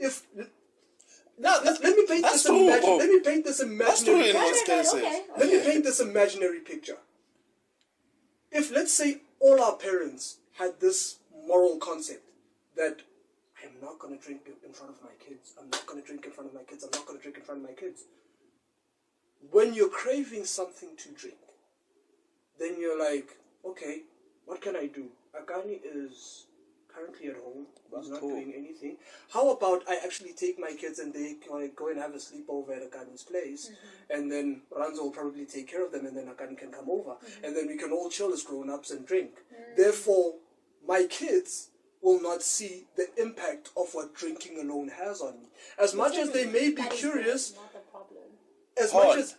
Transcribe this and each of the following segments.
if let me paint this imaginary. Let me paint this imaginary picture. If, let's say, all our parents had this moral concept that I'm not going to drink in front of my kids, I'm not going to drink in front of my kids, I'm not going to drink in front of my kids. When you're craving something to drink, then you're like, okay, what can I do? Akani is currently at home, he's not doing anything. How about I actually take my kids and they go and have a sleepover at Akani's place, and then Ranzo will probably take care of them, and then Akani can come over, and then we can all chill as grown-ups and drink. Therefore, my kids will not see the impact of what drinking alone has on me. As much as they may be curious, not the problem. as much as...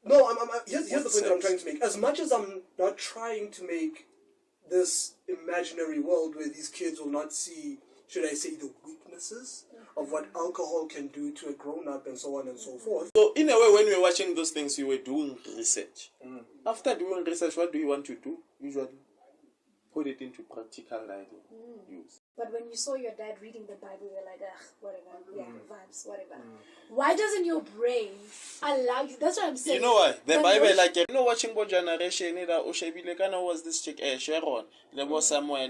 No, here's the point that I'm trying to make. As much as I'm not trying to make this imaginary world where these kids will not see, should I say, the weaknesses of what alcohol can do to a grown-up and so on and so forth. So, in a way, when we were watching those things, you were doing research. After doing research, what do you want to do, usually? Put it into practical use. But when you saw your dad reading the Bible, you're like, whatever, vibes, whatever. Why doesn't your brain allow you? That's what I'm saying. You know why? The Bible, like, you know, watching Bo Generation, was this chick, Sharon, there was somewhere,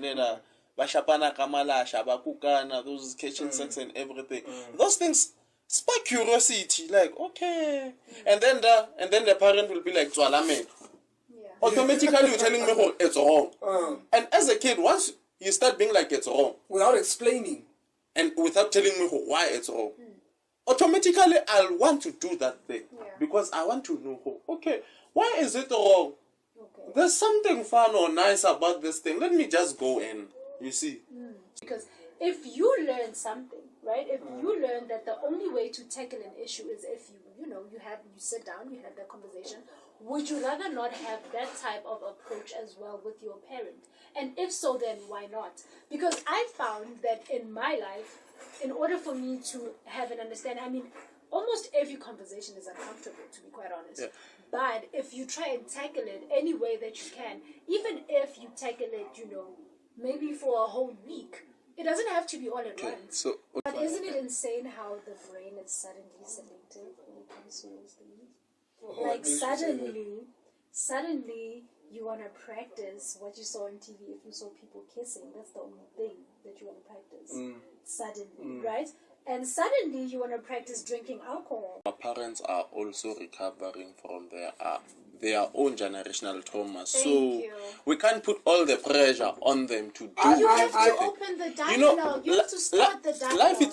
Bashapana Kamala, Shabakukana, those kitchen sex and everything. Those things spark curiosity, like, okay. And then the parent will be like, Zwalame. Automatically you're telling me, oh, it's wrong. And as a kid, once you start being like, it's wrong, without explaining and without telling me why it's wrong, automatically I'll want to do that thing. Because I want to know, okay, why is it wrong? There's something fun or nice about this thing. Let me just go in, you see. Because if you learn something, right? If you learn that the only way to tackle an issue is if you sit down, you have that conversation, would you rather not have that type of approach as well with your parent? And if so, then why not? Because I found that in my life, in order for me to have an understanding, I mean, almost every conversation is uncomfortable, to be quite honest. Yeah. But if you try and tackle it any way that you can, even if you tackle it, maybe for a whole week, it doesn't have to be all at once. So, but isn't it insane how the brain is suddenly selective when it comes to those things? Like suddenly you want to practice what you saw on TV. If you saw people kissing, that's the only thing that you want to practice. Suddenly, right? And suddenly you want to practice drinking alcohol. Our parents are also recovering from their own generational trauma. So we can't put all the pressure on them to do You have to open the dialogue. You have to start the dialogue. Life